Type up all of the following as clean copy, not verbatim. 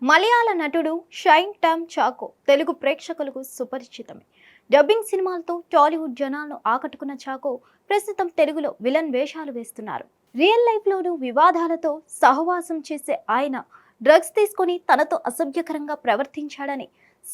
మలయాళ నటుడు shine Tom choco Telugu ప్రేక్షకులకు సుపరిచితమే. Dubbing సినిమాలతో టాలీవుడ్ జనాలను ఆకట్టుకున్న చాకో ప్రస్తుతం తెలుగులో విలన్ వేషాలు వేస్తున్నారు. రియల్ లైఫ్లోనూ వివాదాలతో సహవాసం చేసే ఆయన డ్రగ్స్ తీసుకొని తనతో అసభ్యకరంగా ప్రవర్తించాడని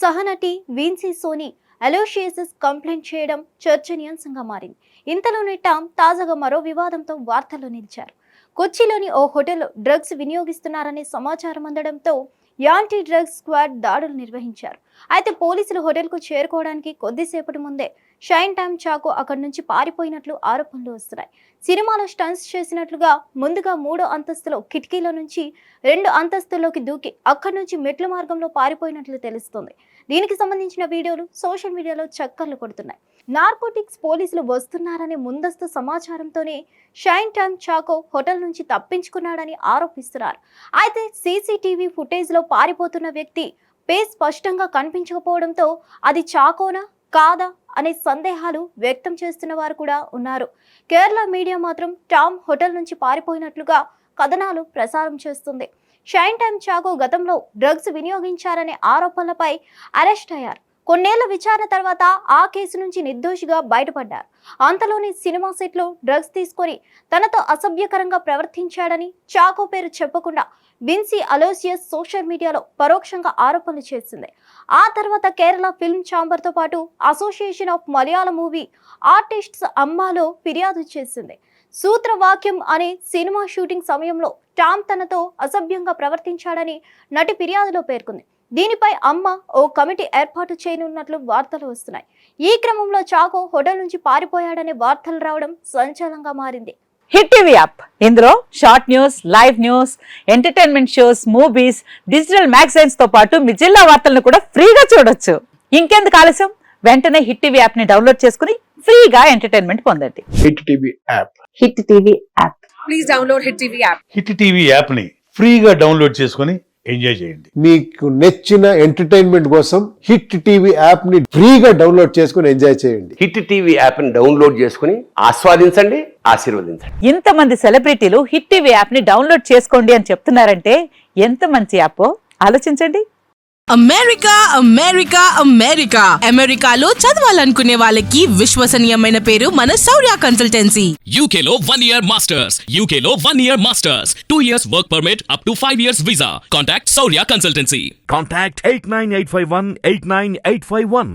సహనటి విన్సీ సోనీ అలోషియస్ కంప్లైంట్ చేయడం చర్చనీయాంశంగా మారింది. ఇంతలోనే టామ్ తాజాగా మరో వివాదంతో వార్తల్లో నిలిచారు. కొచ్చిలోని ఓ హోటల్లో డ్రగ్స్ వినియోగిస్తున్నారనే సమాచారం అందడంతో యాంటీ డ్రగ్స్ స్క్వాడ్ దాడులు నిర్వహించారు. అయితే పోలీసులు హోటల్కు చేరుకోవడానికి కొద్దిసేపటి ముందే షైన్ టామ్ చాకో అక్కడి నుంచి పారిపోయినట్లు ఆరోపణలు వస్తున్నాయి. సినిమాలో స్టంట్స్ చేసినట్లుగా ముందుగా 3వ అంతస్తులో కిటికీల నుంచి 2 అంతస్తుల్లోకి దూకి అక్కడి నుంచి మెట్ల మార్గంలో పారిపోయినట్లు తెలుస్తోంది. దీనికి సంబంధించిన వీడియోలు సోషల్ మీడియాలో చక్కర్లు కొడుతున్నాయి. నార్కోటిక్స్ పోలీసులు వస్తున్నారనే ముందస్తు సమాచారంతోనే షైన్ టామ్ చాకో హోటల్ నుంచి తప్పించుకున్నాడని ఆరోపిస్తున్నారు. అయితే సీసీటీవీ ఫుటేజ్లో పారిపోతున్న వ్యక్తి పేరు స్పష్టంగా కనిపించకపోవడంతో అది చాకోనా కాదా అనే సందేహాలు వ్యక్తం చేస్తున్న వారు కూడా ఉన్నారు. కేరళ మీడియా మాత్రం టామ్ హోటల్ నుంచి పారిపోయినట్లుగా కథనాలు ప్రసారం చేస్తుంది. షైన్ టామ్ చాకో గతంలో డ్రగ్స్ వినియోగించారనే ఆరోపణలపై అరెస్ట్ అయ్యారు. కొన్నేళ్ల విచారణ తర్వాత ఆ కేసు నుంచి నిర్దోషిగా బయటపడ్డారు. అంతలోని సినిమా సెట్లో డ్రగ్స్ తీసుకొని తనతో అసభ్యకరంగా ప్రవర్తించాడని చాకో పేరు చెప్పకుండా విన్సీ అలోసియస్ సోషల్ మీడియాలో పరోక్షంగా ఆరోపణలు చేసింది. ఆ తర్వాత కేరళ ఫిల్మ్ ఛాంబర్తో పాటు association of Malayalam movie artists అమ్మాలో ఫిర్యాదు చేసింది. సూత్రవాక్యం అనే సినిమా షూటింగ్ సమయంలో టామ్ తనతో అసభ్యంగా ప్రవర్తించాడని నటి ఫిర్యాదులో పేర్కొంది. దీనిపై అమ్మ ఓ కమిటీ ఏర్పాటు చేయనున్నట్లు వార్తలు వస్తున్నాయి. ఈ క్రమంలో చాకో హోటల్ నుంచి పారిపోయాడనే వార్తలు రావడం సంచలనంగా మారింది. హిట్ టీవీ యాప్ ఇందులో short news, live news, entertainment shows, movies, digital magazines తో పాటు మీ జిల్లా వార్తలను కూడా ఫ్రీగా చూడొచ్చు. ఇంకెందుకు ఆలస్యం, వెంటనే హిట్ టీవీ యాప్ ని డౌన్లోడ్ చేసుకుని ఫ్రీగా ఎంటర్టైన్మెంట్ పొందండి. Hit TV app. Hit TV app. Please download hit TV app. Hit TV app ని ఫ్రీగా డౌన్లోడ్ చేసుకుని ఎంజాయ్ చేయండి. మీకు నచ్చిన ఎంటర్టైన్మెంట్ కోసం హిట్ టీవీ యాప్ ని ఫ్రీగా డౌన్లోడ్ చేసుకుని ఎంజాయ్ చేయండి. హిట్ టీవీ యాప్ ని డౌన్లోడ్ చేసుకుని ఆస్వాదించండి, ఆశీర్వదించండి. ఇంతమంది సెలబ్రిటీలు హిట్ టీవీ యాప్ ని డౌన్లోడ్ చేసుకోండి అని చెప్తున్నారంటే ఎంత మంచి యాప్ ఆలోచించండి. అమెరికా అమెరికా అమెరికా అమెరికాలో చదవాలనుకునే వాళ్ళకి విశ్వసనీయమైన పేరు మన శౌర్య కన్సల్టెన్సీ. UK లో 1 year masters. UK లో 1 year masters. 2 years work permit up to 5 years visa. Contact Saurya Consultancy. Contact 89851 89851.